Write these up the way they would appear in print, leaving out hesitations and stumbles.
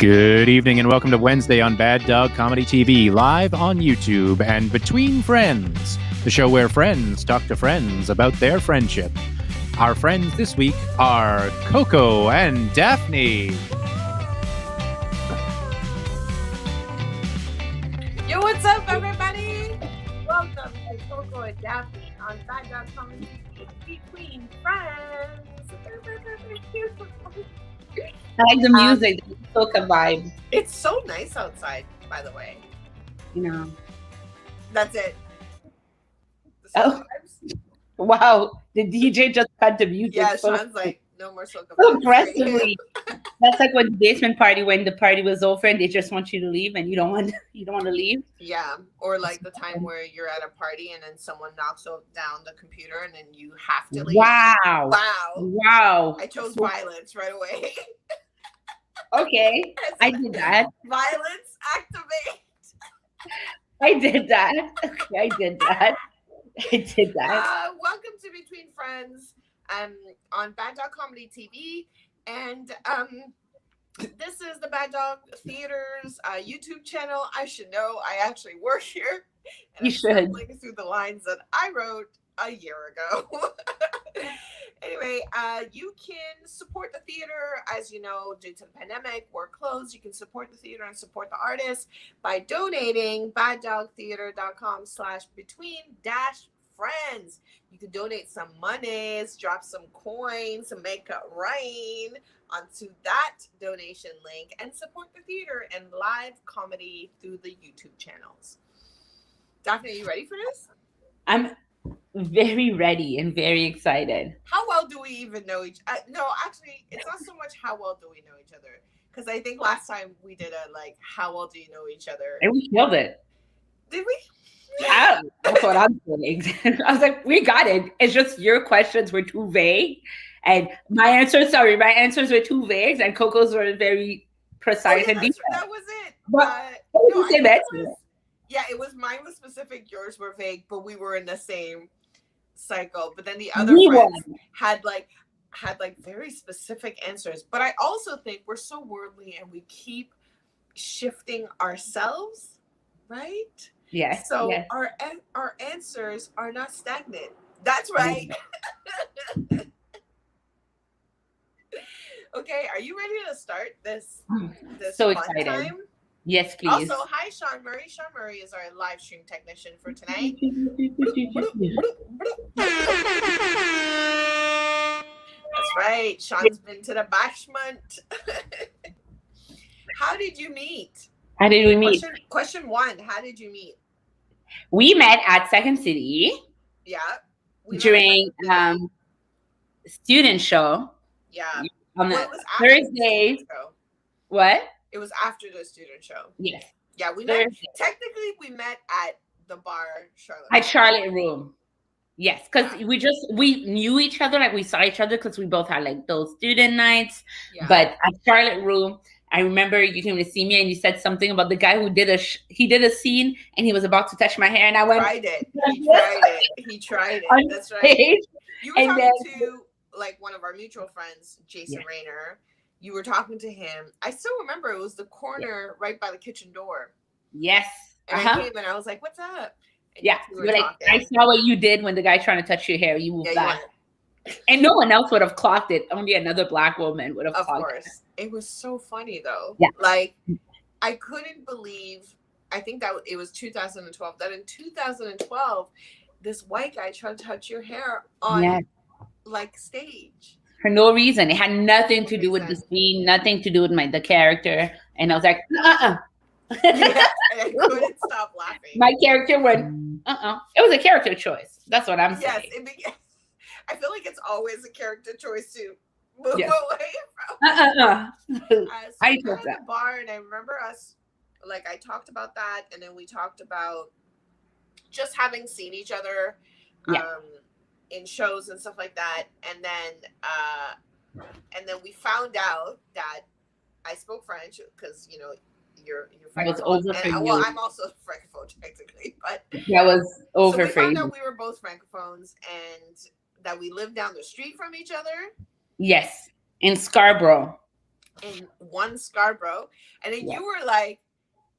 Good evening and welcome to Wednesday on Bad Dog Comedy TV, live on YouTube and Between Friends, the show where friends talk to friends about their friendship. Our friends this week are Coko and Daphney. Yo, what's up, everybody? Welcome to Coko and Daphney on Bad Dog Comedy TV, Between Friends. I like the music, the soca vibe. It's so nice outside, by the way. You know. That's it. Oh. Wow, the DJ just cut the music. Yeah, so Sean's like, no more soca vibes. aggressively. That's like when the basement party, when the party was over and they just want you to leave and you don't want to leave. Yeah, or like the time where you're at a party and then someone knocks down the computer and then you have to leave. Wow. I chose violence right away. Okay, I did that. Violence, activate. I did that. Okay, I did that. Welcome to Between Friends on Bad Dog Comedy TV. And this is the Bad Dog Theater's YouTube channel. I should know. I actually work here. And You should. Looking through the lines that I wrote a year ago. Anyway, you can support the theater. As you know, due to the pandemic, we're closed. You can support the theater and support the artists by donating baddogtheater.com/between-friends. You can donate some monies, drop some coins, and make it rain onto that donation link and support the theater and live comedy through the YouTube channels. Daphney, are you ready for this? I'm very ready and very excited. How well do we even know each other? No, actually, it's not so much how well do we know each other. Because I think last time we did a, how well do you know each other? And we killed it. Did we? Yeah, that's what I'm saying. I was like, we got it. It's just your questions were too vague. And my answers were too vague. And Coco's were very precise and detailed. That was it. But it was mine was specific, yours were vague, but we were in the same cycle. But then the other friends had very specific answers. But I also think we're so worldly and we keep shifting ourselves, right? Yes. So yes. our answers are not stagnant. That's right. Okay, are you ready to start this so fun excited. time? Yes, please. Also, hi, Sean Murray. Sean Murray is our live stream technician for tonight. That's right. Sean's been to the bashment. How did you meet? How did we meet? Question one. How did you meet? We met at Second City. Yeah. During student show. Yeah. On the Thursday. What? It was after the student show. Yes. Yeah, we met. Technically, we met at the bar, Charlotte. At Charlotte Room. Yes, because we knew each other, we saw each other because we both had those student nights. Yeah. But at Charlotte Room, I remember you came to see me and you said something about the guy who did a scene and he was about to touch my hair and I went. He tried it. That's right. You were talking to one of our mutual friends, Jason Rayner. You were talking to him. I still remember it was the corner right by the kitchen door. Yes. And I came and I was like, "What's up?" And you were I saw what you did when the guy trying to touch your hair. You moved back. And no one else would have clocked it. Only another Black woman would have clocked it. Of course. It was so funny though. Yeah. I couldn't believe, I think that it was 2012, that in 2012, this white guy tried to touch your hair on stage. For no reason. It had nothing to do with the scene, nothing to do with the character. And I was like, Yeah, I couldn't stop laughing. My character went, It was a character choice. That's what I'm saying. Yes, I feel like it's always a character choice to move away from. So I was at the bar, and I remember us, I talked about that, and then we talked about just having seen each other. In shows and stuff like that, and then we found out that I spoke French because you're francophone. I'm also francophone technically, but that was over so we for you. found out we were both francophones and that we lived down the street from each other. Yes, in Scarborough. in one Scarborough, and then you were like,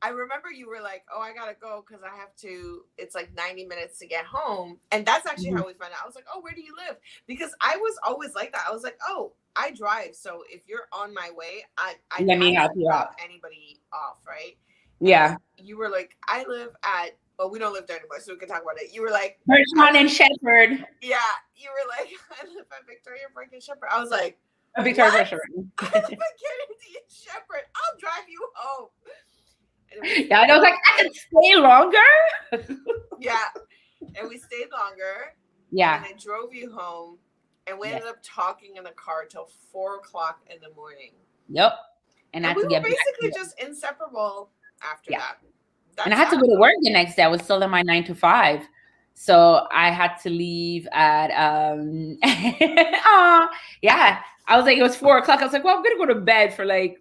I remember you were like, oh, I gotta go because I have to, it's like 90 minutes to get home. And that's actually how we found out. I was like, oh, where do you live? Because I was always like that. I was like, oh, I drive. So if you're on my way, I let me help you out. Anybody off, right? Yeah. And you were like, I live at, well, we don't live there anymore, so we can talk about it. You were like, Birchmont and Shepherd. Yeah. You were like, I live at Victoria Park and Shepherd. I was like, Victoria Park and Shepherd. I live at Kennedy and Shepherd. I'll drive you home. Yeah, and I was like, I can stay longer. Yeah. And we stayed longer. Yeah. And I drove you home. And we ended up talking in the car till 4:00 in the morning. Yep. And we were basically just inseparable after that. And I had to go to work the next day. I was still in my 9 to 5. So I had to leave at yeah. I was like, it was 4:00. I was like, well, I'm gonna go to bed for like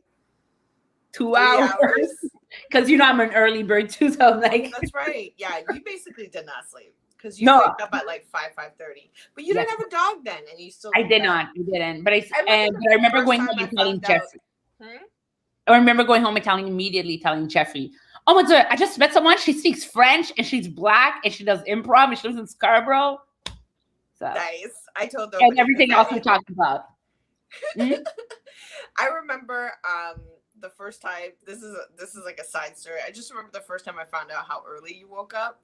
2 hours. Because I'm an early bird too. So I'm like, that's right. Yeah, you basically did not sleep. Because you waked up at like 5:30. But you didn't have a dog then, and you still I didn't. But I remember going home and telling Jeffrey. I remember going home and immediately telling Jeffrey, oh my God, I just met someone. She speaks French and she's Black and she does improv and she lives in Scarborough. So nice. I told them. And everything else we talked about. I remember the first time. This is like a side story. I just remember the first time I found out how early you woke up.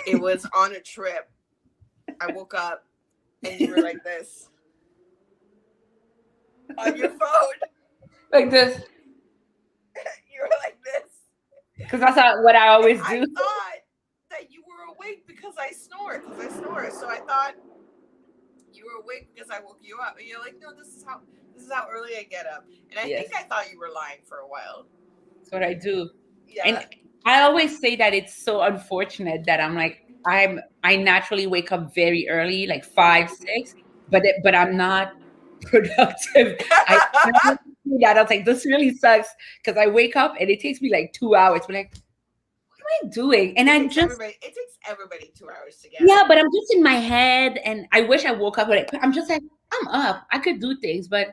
It was on a trip. I woke up and you were like this on your phone, like this. You were like this. Because that's what I always do. I thought that you were awake because I snore. So I thought you were awake because I woke you up. And you're like, no, this is how early I get up. And I think I thought you were lying for a while. That's what I do. Yeah. And I always say that it's so unfortunate that I'm like, I naturally wake up very early, like 5, 6, but I'm not productive. I was like, this really sucks because I wake up and it takes me like 2 hours. But like, what am I doing? And it takes everybody 2 hours to get up. But I'm just in my head, and I wish I woke up. But I'm just like, I'm up. I could do things, but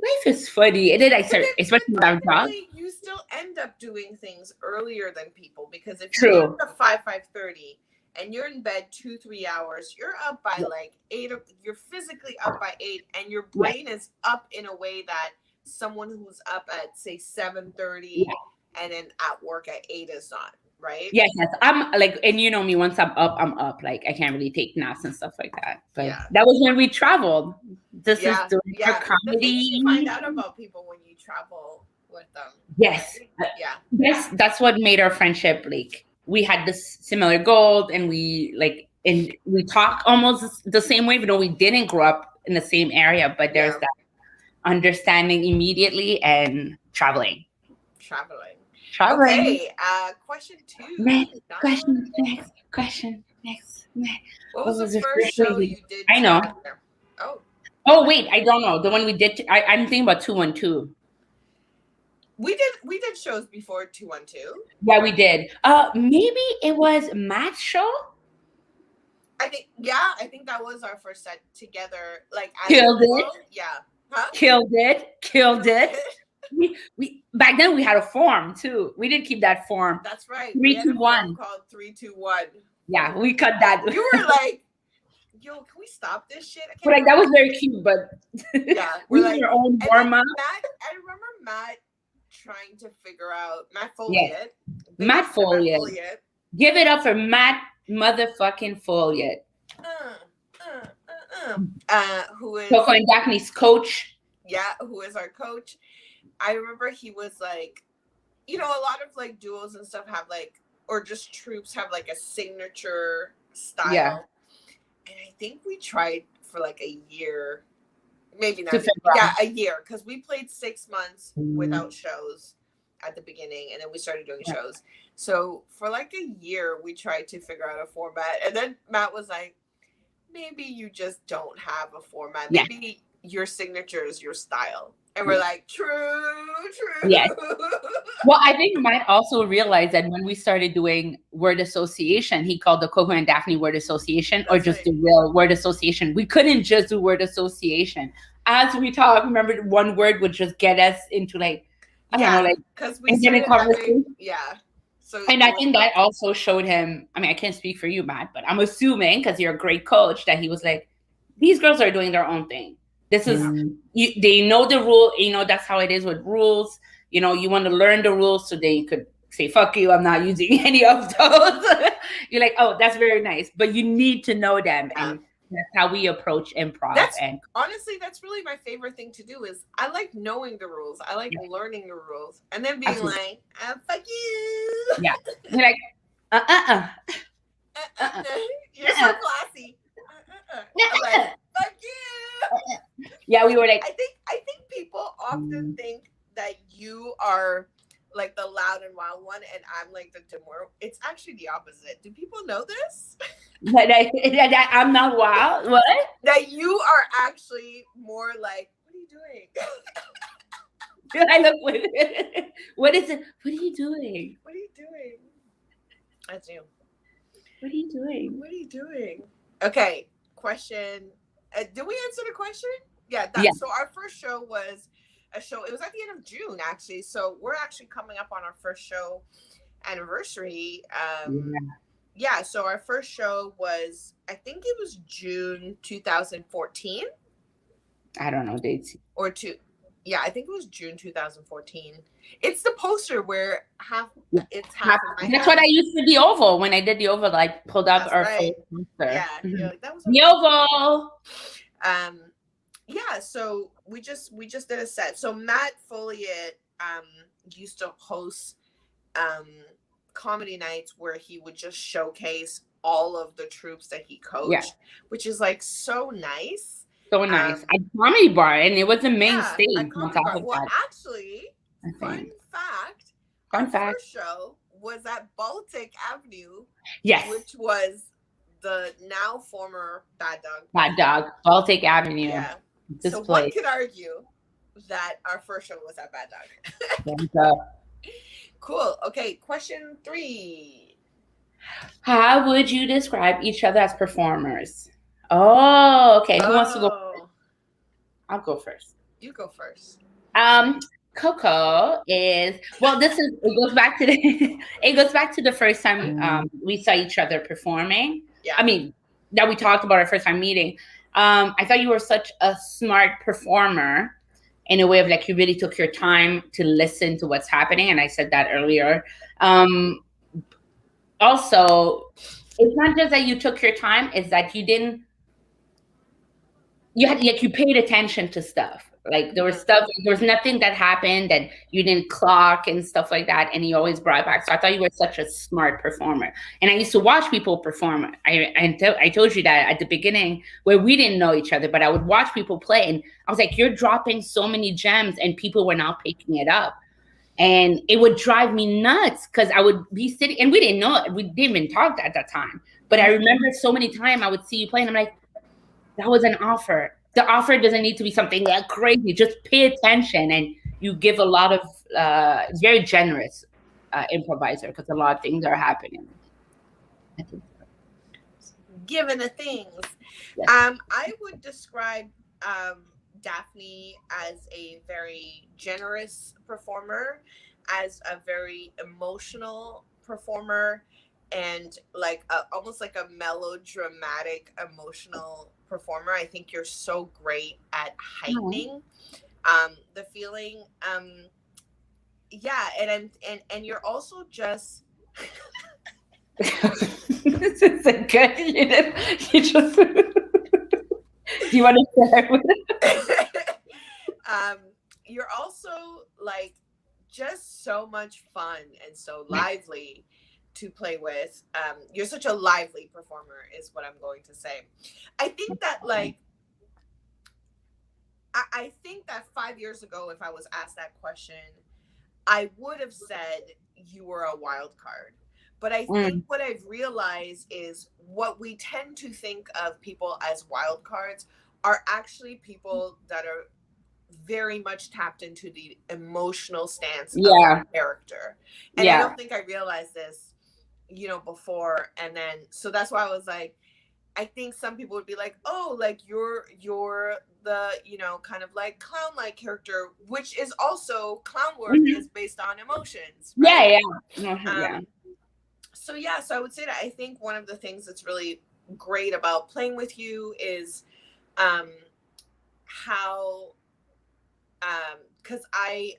life is funny. And then I start, especially when I'm drunk. You still end up doing things earlier than people because if you're up at 5:30 and you're in bed 2-3 hours, you're up by like 8. You're physically up by 8, and your brain is up in a way that someone who's up at say 7:30 and then at work at 8 is not. Right? Yes. I'm like, and you know me, once I'm up. Like I can't really take naps and stuff like that. But that was when we traveled. This is doing comedy. You find out about people when you travel with them. Yes. Yeah. That's what made our friendship like. We had this similar goal, and we talk almost the same way, even though we didn't grow up in the same area. But there's that understanding immediately and traveling. Okay, question 2. Next question. What was the first show you did? I know. Oh, wait, I don't know. The one we did. I'm thinking about 212. We did shows before 212. Yeah, we did. Maybe it was Matt's show. I think that was our first set together. Like killed it. Yeah. Huh? Killed it. We back then we had a form too. We didn't keep that form. That's right. 3, 2, 1. Called 3, 2, 1. Yeah, we cut that. You were like, "Yo, can we stop this shit?" But like that was very cute. But we like our own warm up. I remember Matt trying to figure out Matt Folliott. Matt Folliott. Give it up for Matt motherfucking Folliott. Who is Coko and Daphney's coach? Yeah, who is our coach? I remember he was like, a lot of like duos and stuff have like, or just troops have like a signature style. Yeah. And I think we tried for like a year, maybe not. A year, because we played 6 months without shows at the beginning, and then we started doing shows. So for like a year, we tried to figure out a format, and then Matt was like, maybe you just don't have a format. Maybe your signature is your style. And we're like, true. Yes. Well, I think Matt also realized that when we started doing word association, he called the Coko and Daphney word association. That's or just the real word association. We couldn't just do word association. as we talk, remember one word would just get us into like, I don't know, like, because we started having, So, and I think that also showed him, I mean, I can't speak for you, Matt, but I'm assuming, because you're a great coach, that he was like, these girls are doing their own thing. This is, they know the rule, that's how it is with rules. You want to learn the rules so they could say, fuck you, I'm not using any of those. You're like, oh, that's very nice. But you need to know them. And that's how we approach improv. Honestly, that's really my favorite thing to do is I like knowing the rules. I like learning the rules. And then being like, fuck you. Yeah. You're like, You're so classy. I'm like, fuck you. Yeah, we were like, I think people often think that you are like the loud and wild one and I'm like the timor. It's actually the opposite. Do people know this? that I'm not wild? What? That you are actually more like, what are you doing? I look with it. What is it? What are you doing? What are you doing? That's you. What are you doing? What are you doing? Okay, question. Did we answer the question? Yeah. So our first show was a show. It was at the end of June, actually. So we're actually coming up on our first show anniversary. So our first show was, I think it was June 2014. I don't know dates. Yeah, I think it was June 2014. It's the poster where it's half of my That's what I used for the Oval. When I did the Oval, I pulled up our poster. Yeah, like, that was the Oval. Yeah, so we just did a set. So Matt Folliott used to host comedy nights where he would just showcase all of the troops that he coached, which is like so nice. So nice. A comedy bar, and it was the main stage. Well, actually, fun fact. Our first show was at Baltic Avenue. Yes. Which was the now former Bad Dog. Bad Dog, Baltic Avenue. Yeah. So one could argue that our first show was at Bad Dog. Cool. Okay, question 3. How would you describe each other as performers? Oh, okay. Who wants to go first? I'll go first. You go first. Coko is, well, it goes back to the first time we saw each other performing. Yeah. I mean, that we talked about our first time meeting. I thought you were such a smart performer in a way of like, you really took your time to listen to what's happening. And I said that earlier. Also, it's not just that you took your time, it's that you paid attention to stuff. Like there was nothing that happened that you didn't clock and stuff like that. And you always brought it back. So I thought you were such a smart performer. And I used to watch people perform. I told you that at the beginning where we didn't know each other, but I would watch people play. And I was like, you're dropping so many gems and people were now picking it up. And it would drive me nuts because I would be sitting and we didn't know it. We didn't even talk at that time. But I remember so many times I would see you play and I'm like, that was an offer. The offer doesn't need to be something like crazy. Just pay attention and you give a lot of, very generous improviser because a lot of things are happening. I think so. Given the things. Yes. I would describe Daphney as a very generous performer, as a very emotional performer, and like almost like a melodramatic emotional performer. I think you're so great at heightening the feeling. And you're also just this isn't good. You just do you want to share with it? You're also like just so much fun and so lively to play with. You're such a lively performer is what I'm going to say. I think that like I think that 5 years ago, if I was asked that question, I would have said you were a wild card. But I think what I've realized is what we tend to think of people as wild cards are actually people that are very much tapped into the emotional stance of the character. And I don't think I realized this, before. And then, so that's why I was like, I think some people would be like, oh, like you're the, you know, kind of like clown-like character, which is also clown work is based on emotions. Right? Yeah. So I would say that I think one of the things that's really great about playing with you is how because I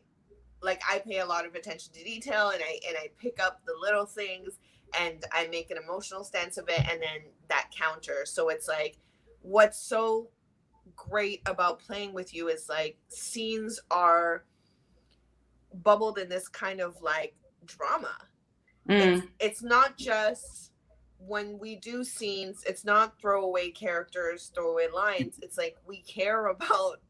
pay a lot of attention to detail, and I pick up the little things, and I make an emotional stance of it, and then that counter. So it's like, what's so great about playing with you is like scenes are bubbled in this kind of like drama. It's not just when we do scenes, it's not throwaway characters, throwaway lines. It's like we care about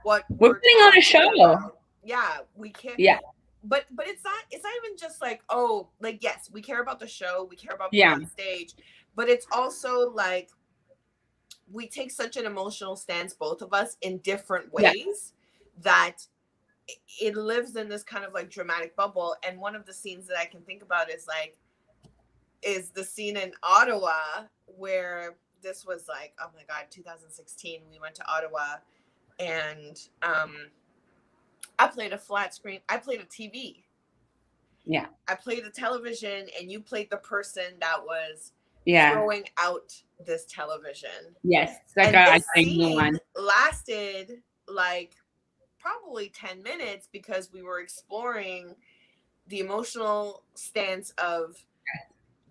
what we're putting on a show about. Yeah, we care. Yeah, but it's not even just like, oh, like, yes, we care about the show, we care about being on stage, but it's also like we take such an emotional stance, both of us, in different ways that it lives in this kind of like dramatic bubble. And one of the scenes that I can think about is the scene in Ottawa where this was like, oh my God, 2016. We went to Ottawa, and I played a flat screen. I played a TV. Yeah. I played a television, and you played the person that was throwing out this television. Yes. Like this scene lasted like probably 10 minutes because we were exploring the emotional stance of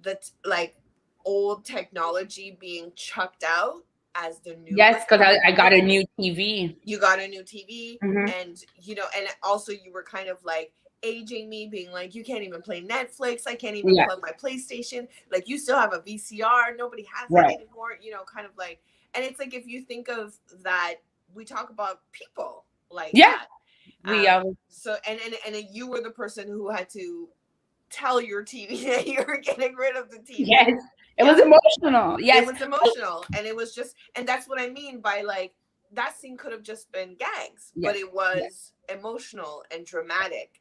the like old technology being chucked out as the new. Yes, because I got a new TV. You got a new TV, and you know, and also you were kind of like aging me, being like, you can't even play Netflix. I can't even plug my PlayStation. Like, you still have a VCR. Nobody has that anymore. You know, kind of like, and it's like, if you think of that, we talk about people like that. So and you were the person who had to tell your TV that you were getting rid of the TV. Yes. It was emotional. Yes. It was emotional. And it was just, and that's what I mean by like, that scene could have just been gags, but it was emotional and dramatic.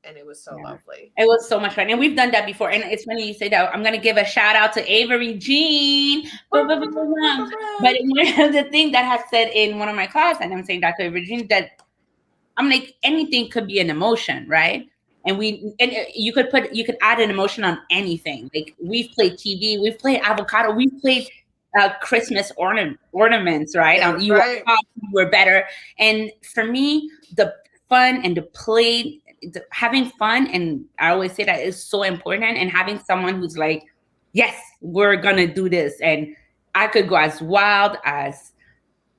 And it was so lovely. It was so much fun. And we've done that before. And it's funny you say that. I'm going to give a shout out to Avery Jean. But one of the things that has said in one of my classes, and I'm saying that to Avery Jean, that I'm like, anything could be an emotion, right? And you could add an emotion on anything. Like, we've played TV, we've played avocado, we've played Christmas ornaments, right? You were better. And for me, the fun and the play, having fun, and I always say that is so important. And having someone who's like, yes, we're gonna do this, and I could go as wild as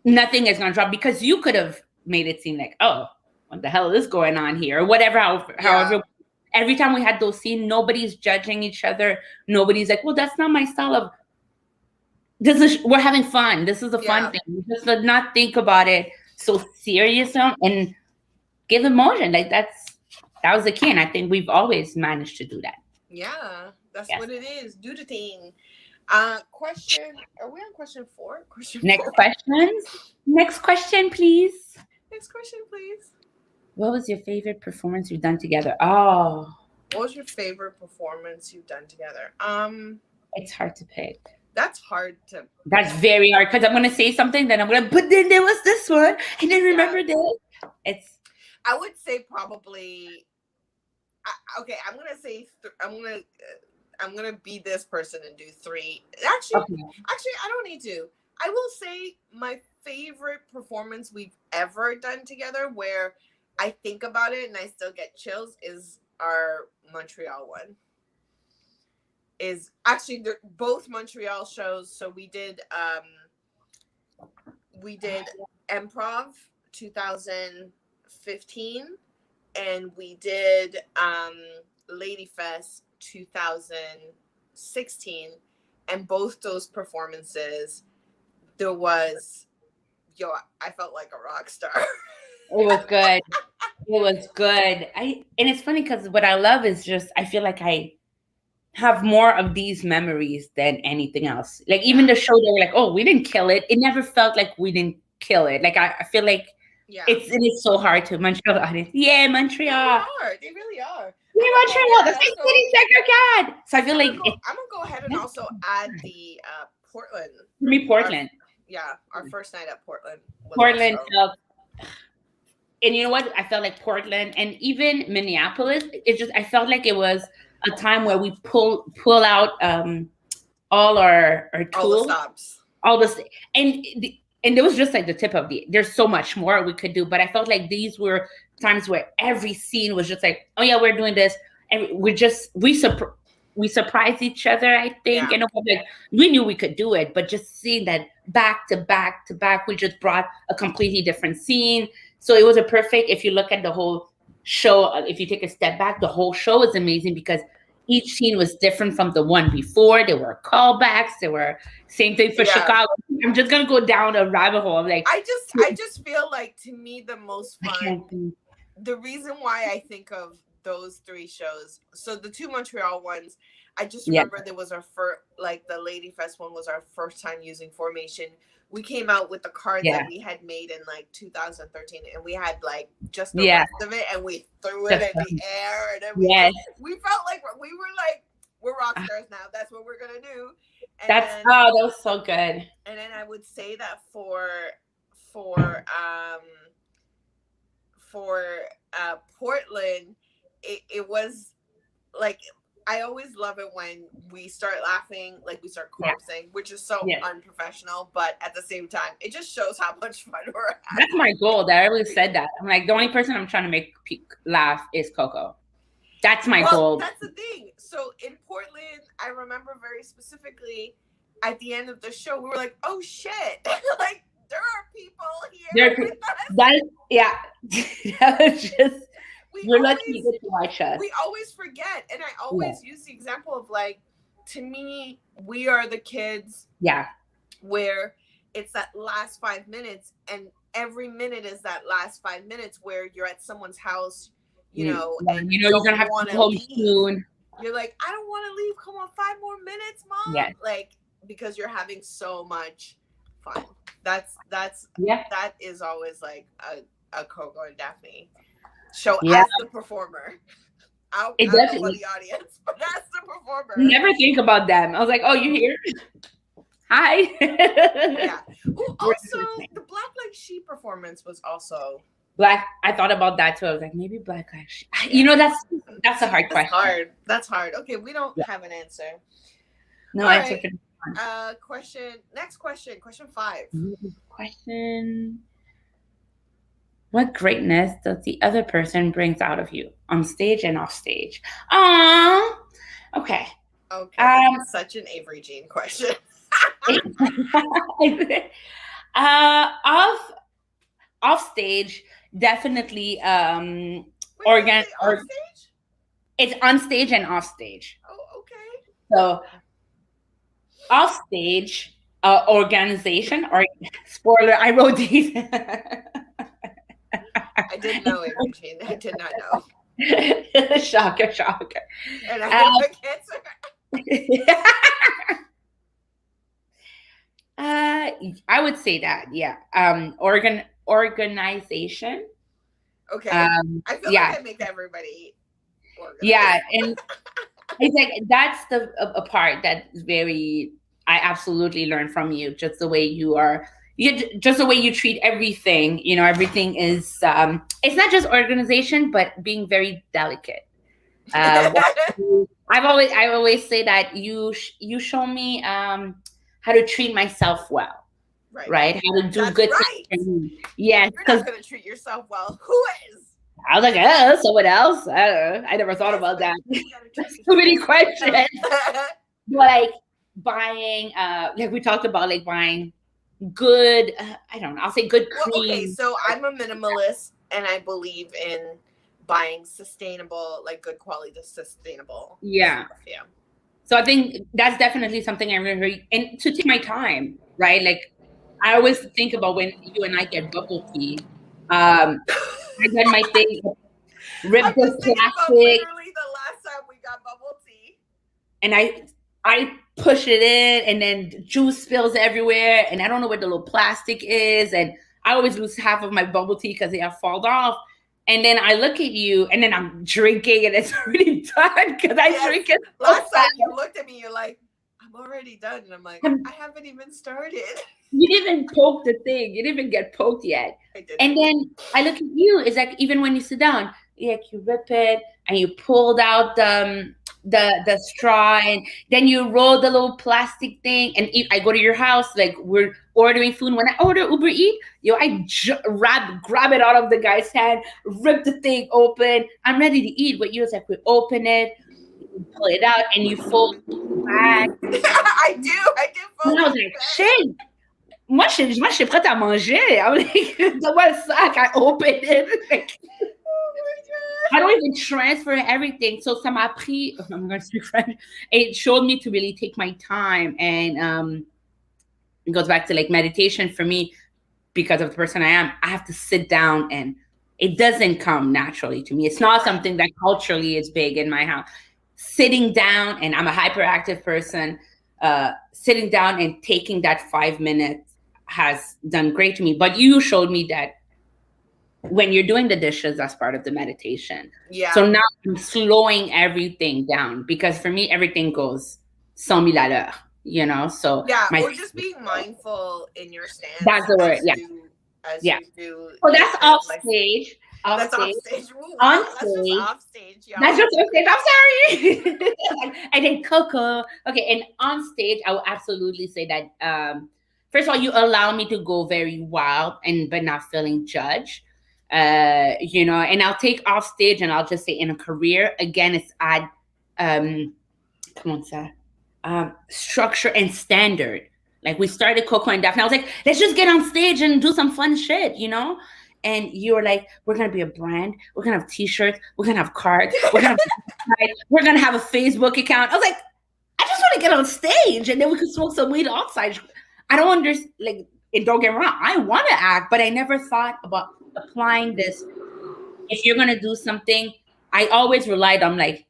nothing is gonna drop, because you could have made it seem like, oh, what the hell is going on here, or whatever. However, every time we had those scenes, nobody's judging each other. Nobody's like, well, that's not my style of. We're having fun. This is a fun thing. We just did not think about it so serious and give emotion. Like, that was the key. And I think we've always managed to do that. Yeah, that's what it is. Do the thing. Question. Are we on question 4? Next question, please. Next question, please. What was your favorite performance you've done together? Oh. What was your favorite performance you've done together? It's hard to pick. That's hard to. That's very hard, because I'm gonna say something, then I'm gonna. But then there was this one, and then remember this. I would say probably. Okay, I'm gonna say. I'm gonna be this person and do 3. Actually, I don't need to. I will say my favorite performance we've ever done together, where I think about it and I still get chills, is our Montreal one. Is actually, they're both Montreal shows. So we did improv 2015, and we did Ladyfest 2016, and both those performances, there was, I felt like a rock star. It was good. It was good. And it's funny, because what I love is just, I feel like I have more of these memories than anything else. Like, even the show, they were like, oh, we didn't kill it. It never felt like we didn't kill it. Like, I feel like it is so hard to Montreal audience. Yeah, Montreal. They really are. Yeah, Montreal, the same city, Sacred Cat. So I feel like I'm gonna go ahead and also add the Portland. For me, Portland. Our first night at Portland. Portland and you know what? I felt like Portland and even Minneapolis. I felt like it was a time where we pull out all our tools, all the stops, and it was just like the tip of there's so much more we could do, but I felt like these were times where every scene was just like, oh yeah, we're doing this, and we surprised each other, I think, and like we knew we could do it, but just seeing that back to back to back, we just brought a completely different scene. So it was a perfect, if you look at the whole show, if you take a step back, the whole show is amazing because each scene was different from the one before. There were callbacks. There were same thing for Chicago. I'm just gonna go down a rabbit hole. I'm like, I just feel like, to me, the most fun. The reason why I think of those three shows. So the two Montreal ones, I just remember there was our first, like the Lady Fest one was our first time using formation. We came out with the card that we had made in like 2013, and we had like just the rest of it, and we threw it in the air, and then we felt like we're rock stars now. That's what we're gonna do. And that was so good. And then I would say that for Portland, it was like, I always love it when we start laughing, like we start corpsing, which is so unprofessional, but at the same time, it just shows how much fun we're having. That's my goal. I always said that. I'm like, the only person I'm trying to make laugh is Coko. That's my goal. That's the thing. So in Portland, I remember very specifically at the end of the show, we were like, oh shit, like there are people here with us. That was just, we're lucky to get to watch us. We always forget. And I always use the example of like, to me, we are the kids. Yeah. Where it's that last 5 minutes, and every minute is that last 5 minutes where you're at someone's house, you know, and you're gonna have to go home soon. You're like, I don't want to leave. Come on, 5 more minutes, Mom. Yeah. Like, because you're having so much fun. That is always like a Coko and Daphney show as the performer. Out for the audience, but as the performer. Never think about them. I was like, oh, you here? Hi. Ooh, also, the Black Like Sheep performance was also Black. I thought about that too. I was like, maybe Black Like Sheep. You know, that's a hard question. That's hard. Okay, we don't have an answer. No answer. Next question. Question 5. Question. What greatness does the other person brings out of you on stage and off stage? Aww. Okay. Okay. Such an Avery Jean question. Off stage, definitely. Off stage? It's on stage and off stage. Oh, okay. So off stage, organization or spoiler. I wrote these. I didn't know it, Jean. I did not know. Shocker. And I have a cancer. I would say that, yeah. Organization. Okay. I feel like I make everybody organized. Yeah, and it's like that's a part that's very. I absolutely learn from you. Just the way you are. Just the way you treat everything, you know, everything is, it's not just organization, but being very delicate. I always say that you show me how to treat myself well, right? How to do good things. Yeah, you're not going to treat yourself well. Who is? I was like, someone else. I never thought about that. Too many questions. Like buying, like we talked about, like buying good, I don't know, I'll say good cream. Well, okay, so I'm a minimalist and I believe in buying sustainable, like good quality, sustainable. Yeah. So I think that's definitely something I'm really, and to take my time, right? Like I always think about when you and I get bubble tea. I got my thing, ripped the plastic. Literally the last time we got bubble tea. And I push it in, and then juice spills everywhere, and I don't know where the little plastic is, and I always lose half of my bubble tea because they have fallen off. And then I look at you, and then I'm drinking, and it's already done because I drink it. Last time you looked at me, you're like, I'm already done. And I'm like, I haven't even started. You didn't even poke the thing. You didn't even get poked yet. And then I look at you. It's like, even when you sit down, like you rip it and you pulled out the straw, and then you roll the little plastic thing. And I go to your house, like we're ordering food. When I order Uber Eat, I grab it out of the guy's hand, rip the thing open. I'm ready to eat. But you was like, we open it, pull it out, and you fold it back. I do fold. And I was like, shit. Moi, je suis prête à manger. I'm like, donne-moi le sac. I open it. Like, oh my God. I don't even transfer everything. So ça m'a pris, I'm going to speak French. It showed me to really take my time. And it goes back to like meditation for me, because of the person I am. I have to sit down, and it doesn't come naturally to me. It's not something that culturally is big in my house. Sitting down, and I'm a hyperactive person, sitting down and taking that 5 minutes has done great to me. But you showed me that when you're doing the dishes, that's part of the meditation. Yeah. So now I'm slowing everything down, because for me, everything goes 100 000 à l'heure, you know? So yeah, or just being mindful in your stance. That's the word, yeah. You do. Oh, that's off stage. That's off stage. Ooh, wow, that's just off stage. Yeah. That's just off stage. I'm sorry. And then Coko. Okay, and on stage, I will absolutely say that. First of all, you allow me to go very wild, but not feeling judged. You know, and I'll take off stage, and I'll just say, in a career, again, it's add structure and standard. Like, we started Coko and Daphney. I was like, let's just get on stage and do some fun shit, you know? And you were like, we're going to be a brand. We're going to have t-shirts. We're going to have cards. We're going to have a Facebook account. I was like, I just want to get on stage, and then we could smoke some weed outside. I don't understand, like, and don't get me wrong, I want to act, but I never thought about applying this. If you're going to do something, I always relied on, like,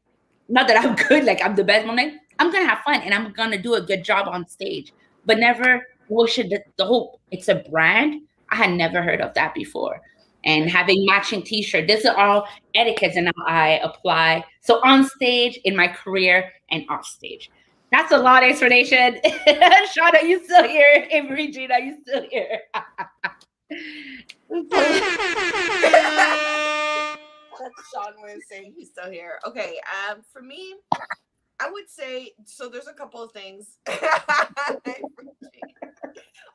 not that I'm good, like I'm the best, I'm like, I'm going to have fun, and I'm going to do a good job on stage. But never, the whole, it's a brand. I had never heard of that before. And having matching t-shirt, this are all etiquettes, and I apply. So on stage, in my career, and off stage. That's a lot of explanation. Sean, are you still here? Avery, Jean, are you still here? Sean was saying he's still here. Okay, for me, I would say, so there's a couple of things.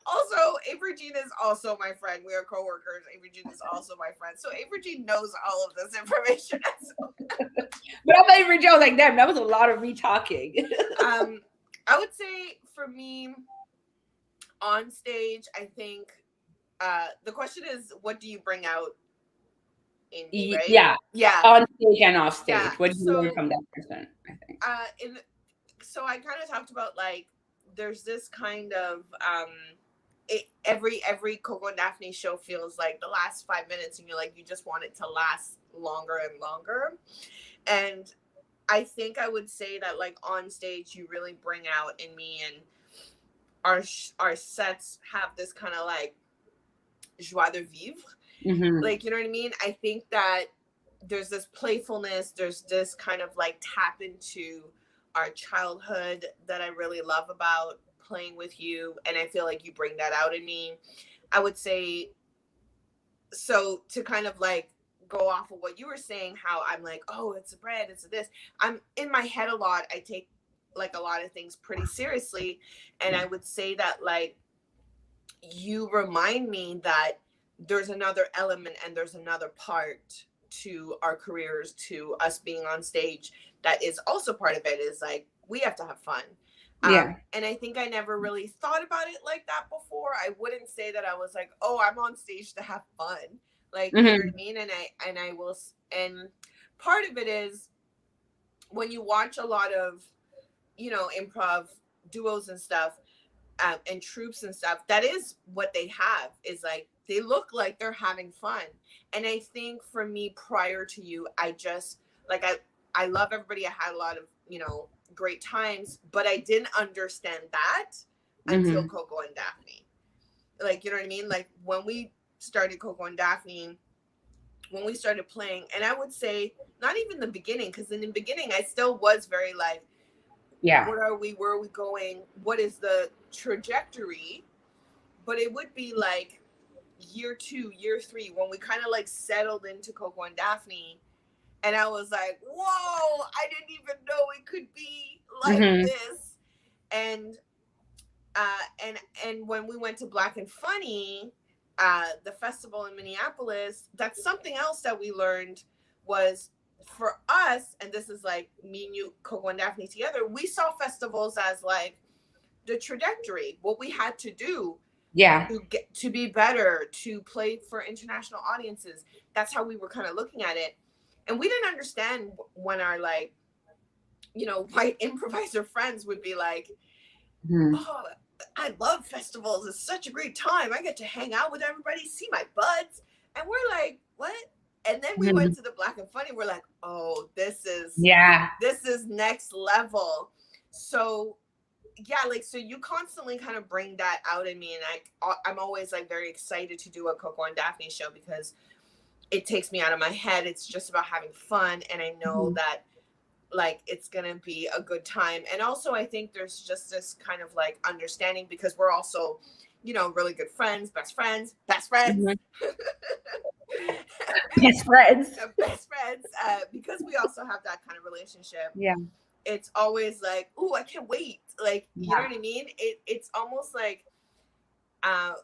Also, Avery Jean is also my friend. We are coworkers. Avery Jean is also my friend. So Avery Jean knows all of this information. But I'm Avery Jean, like, damn, that was a lot of me talking. I would say, for me, on stage, I think the question is, what do you bring out in me, right? Yeah. On stage and off stage. Yeah. What do you learn from that person, I think? So I kind of talked about, like, there's this kind of every Coko and Daphney show feels like the last 5 minutes, and you're like, you just want it to last longer and longer. And I think I would say that, like, on stage, you really bring out in me, and our sets have this kind of, like, joie de vivre. Mm-hmm. Like, you know what I mean? I think that there's this playfulness, there's this kind of, like, tap into our childhood that I really love about playing with you, and I feel like you bring that out in me. I would say, so to kind of, like, go off of what you were saying, how I'm like, oh, it's a bread, it's a this. I'm in my head a lot. I take, like, a lot of things pretty seriously, and I would say that, like, you remind me that there's another element and there's another part to our careers, to us being on stage, that is also part of it, is, like, we have to have fun. And I think I never really thought about it like that before. I wouldn't say that I was like, oh, I'm on stage to have fun. Like, you know what I mean? And I will, and part of it is when you watch a lot of, you know, improv duos and stuff, and troops and stuff, that is what they have, is, like, they look like they're having fun. And I think for me, prior to you, I just, like, I love everybody. I had a lot of, you know, great times, but I didn't understand that until Coko and Daphney. Like, you know what I mean? Like, when we started Coko and Daphney, when we started playing, and I would say not even the beginning, because in the beginning I still was very, like, Yeah. What are we? Where are we going? What is the trajectory? But it would be like year 2, year 3, when we kind of like settled into Coko and Daphney. And I was like, whoa, I didn't even know it could be like this. And when we went to Black and Funny, the festival in Minneapolis, that's something else that we learned was, for us, and this is like me and you, Coko and Daphney together, we saw festivals as like the trajectory, what we had to do to get to be better, to play for international audiences. That's how we were kind of looking at it. And we didn't understand when our, like, you know, white improviser friends would be like, oh, I love festivals. It's such a great time. I get to hang out with everybody, see my buds. And we're like, what? And then we went to the Black and Funny. We're like, oh, this is next level. So yeah, like, so you constantly kind of bring that out in me. And I'm always like very excited to do a Coko and Daphney show because it takes me out of my head. It's just about having fun. And I know that like, it's going to be a good time. And also I think there's just this kind of like understanding because we're also, you know, really good friends, best friends. Best friends. Because we also have that kind of relationship. Yeah. It's always like, oh, I can't wait. Like, you know what I mean? It's almost like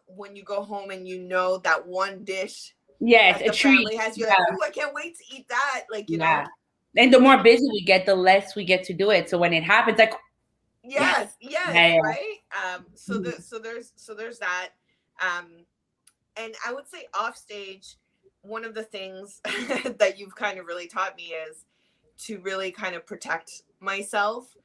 when you go home and you know that one dish that the family has, you're like, oh, I can't wait to eat that. Like, you know. And the more busy we get, the less we get to do it. So when it happens, like, yes, right. So there's that. And I would say off stage, one of the things that you've kind of really taught me is to really kind of protect myself.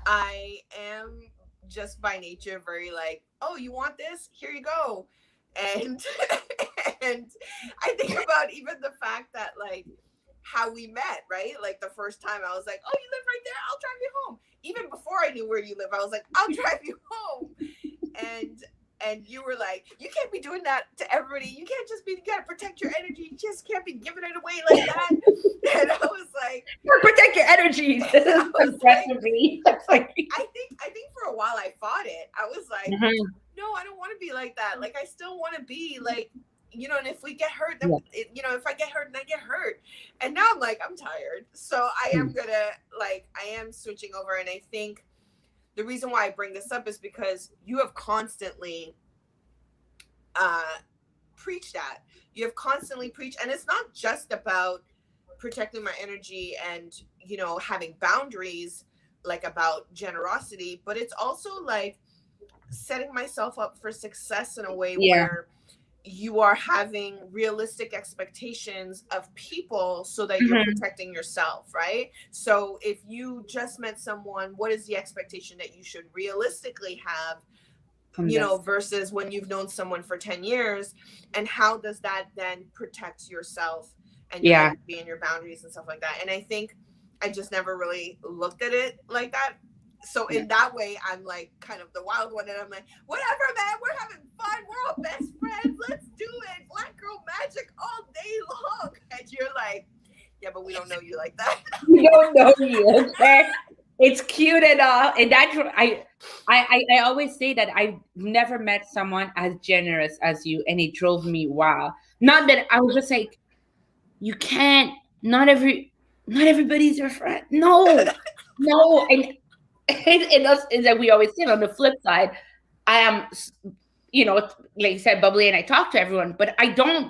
I am just by nature very like, oh, you want this? Here you go. And and I think about even the fact that like how we met, right? Like the first time I was like, oh, you live right there, I'll drive you home. Even before I knew where you live, I was like, I'll drive you home. And you were like, you can't be doing that to everybody. You can't just be, you gotta protect your energy. You just can't be giving it away like that. And I was like, protect your energy. I think for a while I fought it. I was like, no, I don't want to be like that. Like, I still want to be like, you know, and if we get hurt, then you know, if I get hurt, then I get hurt. And now I'm like, I'm tired. So I am I am switching over. And I think the reason why I bring this up is because you have constantly preached that. You have constantly preached, and it's not just about protecting my energy and, you know, having boundaries, like about generosity, but it's also like setting myself up for success in a way where you are having realistic expectations of people so that you're protecting yourself, right? So if you just met someone, what is the expectation that you should realistically have, you know, versus when you've known someone for 10 years, and how does that then protect yourself and your energy and your boundaries and stuff like that? And I think I just never really looked at it like that. So in that way, I'm like kind of the wild one, and I'm like, whatever, man, we're having fun. We're all best friends. Let's do it. Black girl magic all day long. And you're like, yeah, but we don't know you like that. We don't know you. Okay? It's cute and all. And that's I always say that I've never met someone as generous as you, and it drove me wild. Not that I was just like, you can't. Not everybody's your friend. No. And us, is that we always say on the flip side, I am, you know, like you said, bubbly, and I talk to everyone, but I don't,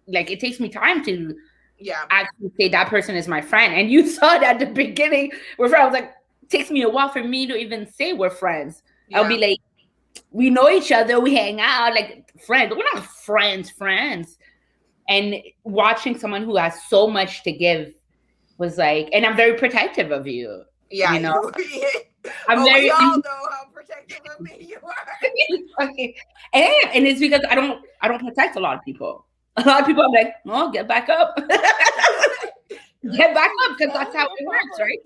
like, it takes me time to actually say that person is my friend. And you saw that at the beginning, I was like, it takes me a while for me to even say we're friends. I'll be like, we know each other, we hang out, like friends. We're not friends. And watching someone who has so much to give was like, and I'm very protective of you. Yeah, you know, we all know how protective of me you are. And it's because I don't protect a lot of people. A lot of people are like, oh, get back up. Get back up, because that's how it works, right?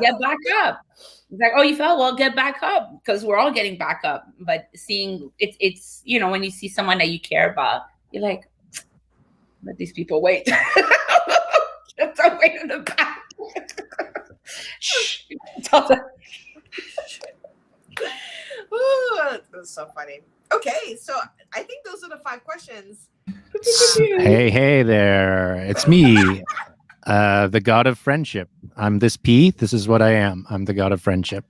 Get back up. It's like, oh, you fell? Well, get back up, because we're all getting back up. But seeing it's you know, when you see someone that you care about, you're like, let these people wait. Just wait in the back. Shh. Ooh, that's so funny. Okay, so I think those are the 5 questions. Hey there. It's me, the god of friendship. I'm this P. This is what I am. I'm the god of friendship.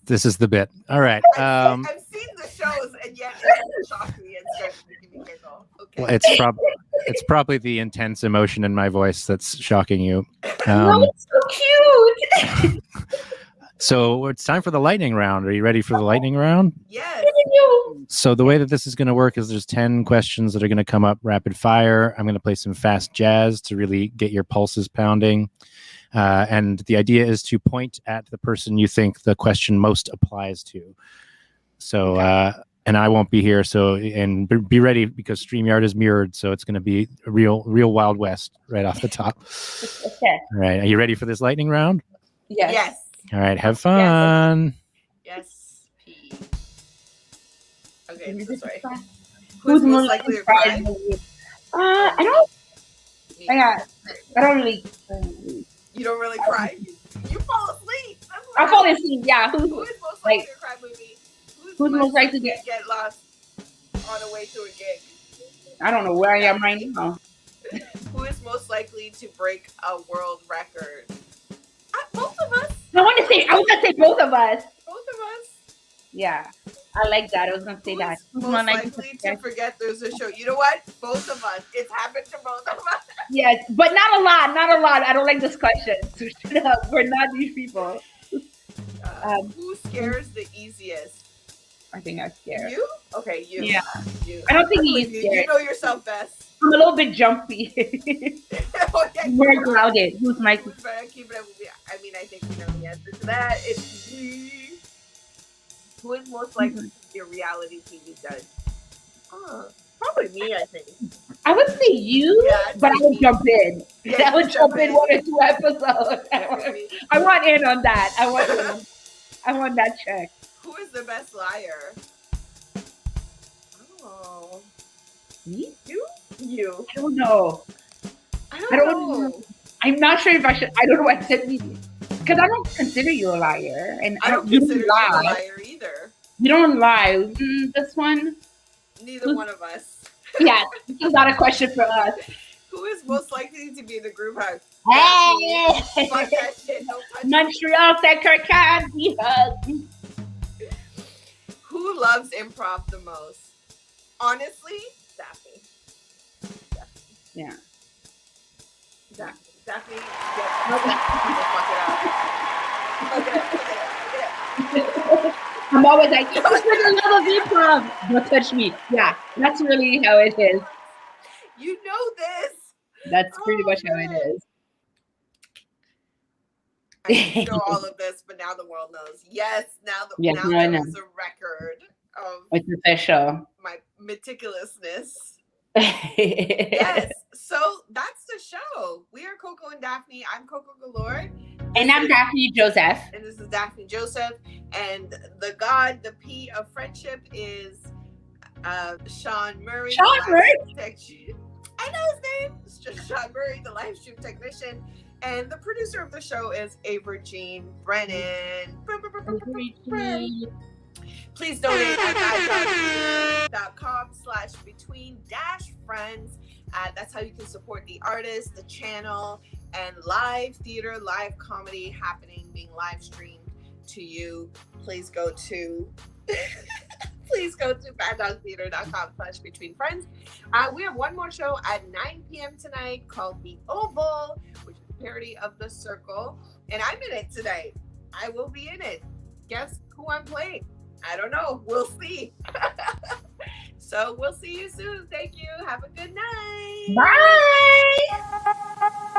This is the bit. All right. I've seen the shows, and yet it shocked me and started making me giggle. Okay. Well, it's probably the intense emotion in my voice that's shocking you. No, it's so cute. So it's time for the lightning round. Are you ready for the lightning round? Yes. So the way that this is going to work is there's 10 questions that are going to come up rapid fire. I'm going to play some fast jazz to really get your pulses pounding. And the idea is to point at the person you think the question most applies to. So, and I won't be here. So, and be ready because StreamYard is mirrored. So it's going to be a real Wild West right off the top. Okay. All right. Are you ready for this lightning round? Yes. All right. Have fun. Yes. P. Okay, this way. Who's most likely to cry? I don't really. You don't really cry? You fall asleep. I fall asleep, yeah. Who is most likely to cry movie? Who's most likely to get lost on the way to a gig? I don't know where I am right now. Who is most likely to break a world record? Both of us. I was gonna say both of us. Both of us. Yeah. I like that. I was gonna say that. Who's most likely to forget there's a show? You know what? Both of us. It's happened to both of us. Yes, but not a lot. I don't like this question. So shut up. We're not these people. Who scares the easiest? I think I'm scared. You? Okay, you. Yeah. You. I don't think he's scared. You know yourself best. I'm a little bit jumpy. More grounded. Who's my? I mean, I think we know the answer to that. It's me. Who is most likely to be a reality TV judge? Probably me, I think. I would say you, but I would jump in. Yeah, I would jump in 1 or 2 episodes. I want in on that. I want that check. Who is the best liar? Oh. Me? You. I don't know. I don't know. I'm not sure if I should. I don't know what said me. Because I don't consider you a liar. And I don't consider you a liar either. You don't lie. This one? Neither one of us. Yeah, this is not a question for us. Who is most likely to be the group hug? Hey! Fuck that shit. Don't touch Montreal Sector can't be hugged. Who loves improv the most? Honestly, Daphney. Yeah. Daphney, fuck it up. I'm always like, this is another improv. Don't touch me. Yeah, that's really how it is. You know this. That's pretty much how it is. I know all of this, but now the world knows. Yes, now there is a record of it's official. My meticulousness. Yes. So that's the show. We are Coko and Daphney. I'm Coko Galore. And I'm Daphney Joseph. And this is Daphney Joseph. And the God, the P of friendship is Sean Murray. Sean Murray? I know his name. It's just Sean Murray, the live stream technician. And the producer of the show is Avery Brennan. Please donate at .com/between-friends. That's how you can support the artist, the channel, and live theater, live comedy happening, being live streamed to you. Please go to baddogtheater.com/between-friends. We have one more show at 9 p.m. tonight called The Oval, which is a parody of The Circle. And I'm in it tonight. I will be in it. Guess who I'm playing? I don't know. We'll see. So we'll see you soon. Thank you. Have a good night. Bye.